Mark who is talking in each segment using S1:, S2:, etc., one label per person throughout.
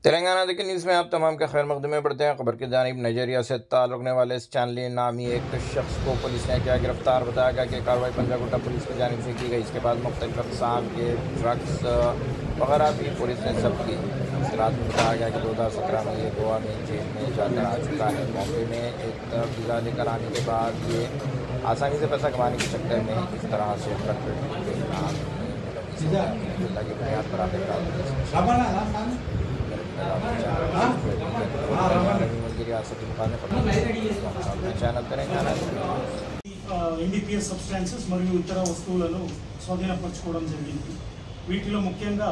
S1: तेलंगाना देखिए न्यूज़ में आप तमाम का खैर मकदम में पढ़ते हैं। खबर की जानिब नजरिया से ताल्लुक़ रखने वाले स्टैनली नामी एक शख्स को पुलिस ने किया गिरफ्तार। बताया गया कि कार्रवाई पंजागुट्टा पुलिस की जानिब से की गई। इसके बाद मुख्तलिफ अक़साम के ड्रग्स वगैरह भी पुलिस ने जब्त की। तफसीलात में बताया गया कि 2017 में ये गोवा में जेल में जाकर आ चुका है। मौके में एक वीज़ा लेकर आने के बाद ये आसानी से पैसा कमाने के चक्कर में इस तरह से की बुनियाद पर
S2: ఎన్డీపీఎస్ సబ్స్టాన్సెస్ మరియు ఇతర వస్తువులను స్వాధీనపరచుకోవడం జరిగింది. వీటిలో ముఖ్యంగా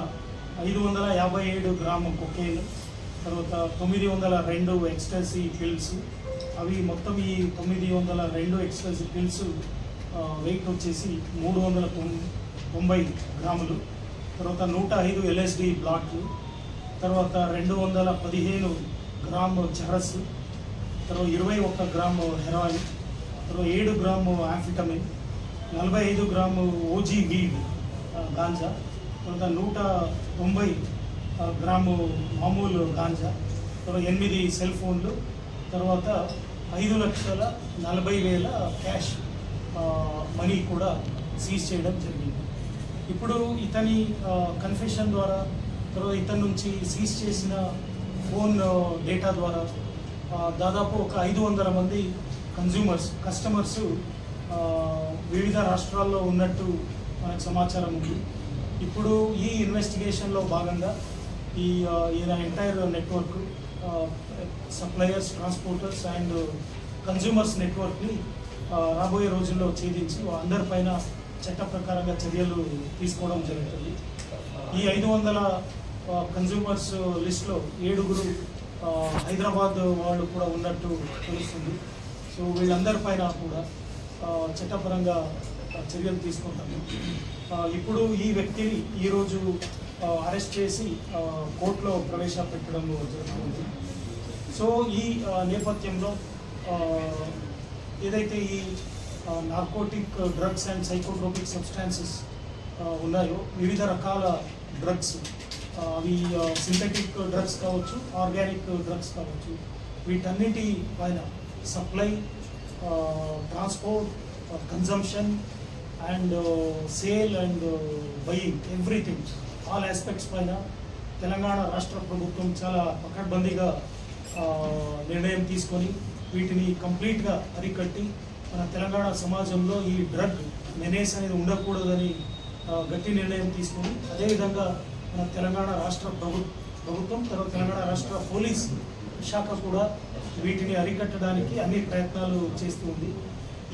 S2: 557 గ్రాముల కొకైన్, తర్వాత 902 ఎక్స్టసీ పిల్స్. అవి మొత్తం ఈ 902 ఎక్స్టసీ పిల్స్ వెయిట్ వచ్చేసి 390 గ్రాములు. తర్వాత 105 ఎల్ఎస్డి బ్లాట్లు, తర్వాత 215 గ్రాము చరస్, తర్వాత 21 గ్రాము హెరాయిన్, తర్వాత 7 gram amphetamine, 45 gram OG weed ganja, తర్వాత 190 గ్రాము మామూలు గాంజా, తర్వాత 8 సెల్ ఫోన్లు, తర్వాత 5,40,000 క్యాష్ మనీ కూడా సీజ్ చేయడం జరిగింది. ఇప్పుడు ఇతని కన్ఫెషన్ ద్వారా, తర్వాత ఇతని నుంచి సీజ్ చేసిన ఫోన్ డేటా ద్వారా దాదాపు ఒక 500 మంది కస్టమర్స్ వివిధ రాష్ట్రాల్లో ఉన్నట్టు మనకు సమాచారం ఉంది. ఇప్పుడు ఈ ఇన్వెస్టిగేషన్లో భాగంగా ఈయన entire network suppliers, transporters and consumers నెట్వర్క్ని రాబోయే రోజుల్లో ఛేదించి అందరిపైన చట్ట ప్రకారంగా చర్యలు తీసుకోవడం జరుగుతుంది. ఈ 500 కన్జ్యూమర్స్ లిస్ట్లో 7 హైదరాబాద్ వాళ్ళు కూడా ఉన్నట్టు తెలుస్తుంది. సో వీళ్ళందరిపైన కూడా చట్టపరంగా చర్యలు తీసుకుంటాము. ఇప్పుడు ఈ వ్యక్తిని ఈరోజు అరెస్ట్ చేసి కోర్టులో ప్రవేశపెట్టడం జరుగుతుంది. సో ఈ నేపథ్యంలో ఏదైతే ఈ narcotic drugs and psychotropic substances ఉన్నాయో, వివిధ రకాల డ్రగ్స్, అవి సింథటిక్ డ్రగ్స్ కావచ్చు, ఆర్గానిక్ డ్రగ్స్ కావచ్చు, వీటన్నిటి పైన supply, transport, consumption and sale and buying, everything, all aspects పైన తెలంగాణ రాష్ట్ర ప్రభుత్వం చాలా పకడ్బందీగా నిర్ణయం తీసుకొని వీటిని కంప్లీట్గా అరికట్టి మన తెలంగాణ సమాజంలో ఈ డ్రగ్ మెనేస్ అనేది ఉండకూడదని గట్టి నిర్ణయం తీసుకొని, అదేవిధంగా మన తెలంగాణ రాష్ట్ర ప్రభుత్వం, తర్వాత తెలంగాణ రాష్ట్ర పోలీస్ శాఖ కూడా వీటిని అరికట్టడానికి అన్ని ప్రయత్నాలు చేస్తూ ఉంది.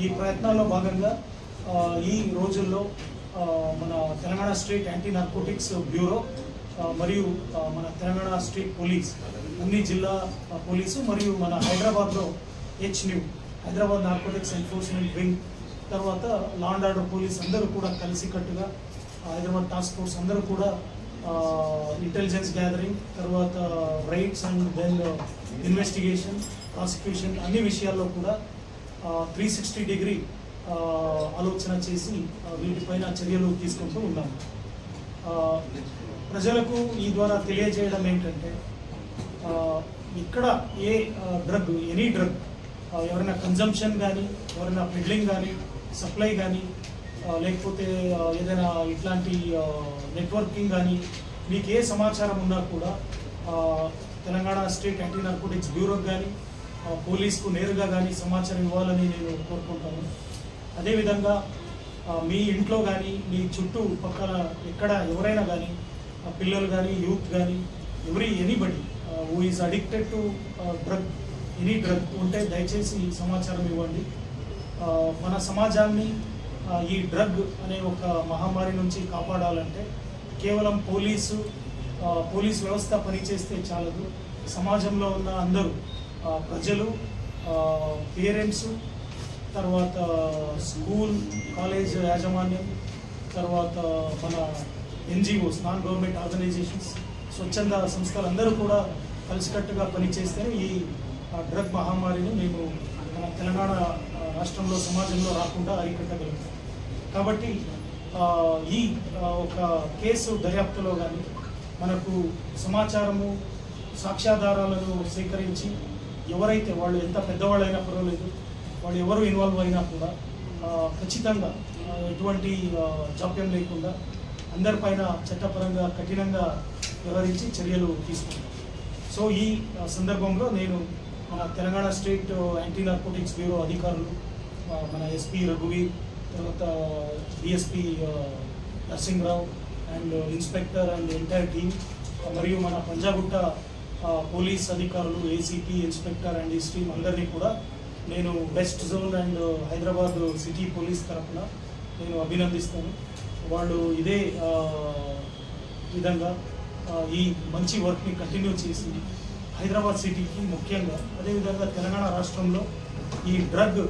S2: ఈ ప్రయత్నాల్లో భాగంగా ఈ రోజుల్లో మన Telangana state anti narcotics bureau మరియు మన తెలంగాణ స్టేట్ పోలీస్, అన్ని జిల్లా పోలీసు మరియు మన హైదరాబాద్లో HNU, Hyderabad narcotics enforcement wing, తర్వాత లా అండ్ ఆర్డర్ పోలీస్ అందరూ కూడా కలిసికట్టుగా, హైదరాబాద్ టాస్క్ ఫోర్స్ అందరూ కూడా ఇంటెలిజెన్స్ గ్యాదరింగ్, తర్వాత raids and then investigation, prosecution, అన్ని విషయాల్లో కూడా 360 డిగ్రీ ఆలోచన చేసి వీటిపైన చర్యలు తీసుకుంటూ ఉన్నాము. ప్రజలకు ఈ ద్వారా తెలియజేయడం ఏంటంటే, ఇక్కడ ఏ డ్రగ్, ఎనీ డ్రగ్, ఎవరైనా కన్జంప్షన్ కానీ, ఎవరైనా పెడ్లింగ్ కానీ, సప్లై కానీ, లేకపోతే ఏదైనా ఇట్లాంటి నెట్వర్కింగ్ కానీ, మీకు ఏ సమాచారం ఉన్నా కూడా తెలంగాణ స్టేట్ యాంటీ నార్కోటిక్స్ బ్యూరోకి కానీ, పోలీస్కు నేరుగా కానీ సమాచారం ఇవ్వాలని నేను కోరుకుంటాను. అదేవిధంగా మీ ఇంట్లో కానీ, మీ చుట్టూ పక్కన ఎక్కడ ఎవరైనా కానీ, పిల్లలు కానీ, యూత్ కానీ, anybody who is addicted to drug, any drug ఉంటే దయచేసి సమాచారం ఇవ్వండి. మన సమాజాన్ని ఈ డ్రగ్ అనే ఒక మహమ్మారి నుంచి కాపాడాలంటే కేవలం పోలీస్ వ్యవస్థ పనిచేస్తే చాలదు. సమాజంలో ఉన్న అందరూ, ప్రజలు, పేరెంట్స్, తర్వాత స్కూల్, కాలేజ్ యాజమాన్యం, తర్వాత మన NGOs, నాన్ గవర్నమెంట్ ఆర్గనైజేషన్స్, స్వచ్ఛంద సంస్థలు అందరూ కూడా కలిసికట్టుగా పనిచేస్తే ఈ డ్రగ్ మహమ్మారిని మేము మన తెలంగాణ రాష్ట్రంలో, సమాజంలో రాకుండా అరికట్టగలుగుతాం. కాబట్టి ఈ ఒక కేసు దర్యాప్తులో కానీ మనకు సమాచారము సాక్ష్యాధారాలను సేకరించి ఎవరైతే వాళ్ళు ఎంత పెద్దవాళ్ళైనా పర్వాలేదు, వాళ్ళు ఎవరు ఇన్వాల్వ్ అయినా కూడా ఖచ్చితంగా ఎటువంటి జాప్యం లేకుండా అందరిపైన చట్టపరంగా కఠినంగా వ్యవహరించి చర్యలు తీసుకుంటాం. సో ఈ సందర్భంలో నేను మన Telangana state anti narcotics bureau అధికారులు, మన ఎస్పీ రఘువీర్, తర్వాత DSP Narsing Rao and inspector and entire team, మరియు మన పంజాగుట్ట పోలీస్ అధికారులు, ఏసీపీ, ఇన్స్పెక్టర్ అండ్ ఈ టీమ్ అందరినీ కూడా నేను west zone and Hyderabad city police తరఫున నేను అభినందిస్తాను. వాళ్ళు ఇదే విధంగా ఈ మంచి వర్క్ని కంటిన్యూ చేసి హైదరాబాద్ సిటీకి ముఖ్యంగా, అదేవిధంగా తెలంగాణ రాష్ట్రంలో ఈ డ్రగ్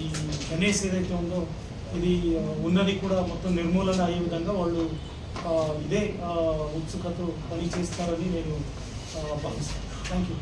S2: ఈ గణేష్ ఏదైతే ఉందో ఇది ఉన్నది కూడా మొత్తం నిర్మూలన అయ్యే విధంగా వాళ్ళు ఇదే ఉత్సుకత పని చేస్తారని నేను భావిస్తాను. Thank you.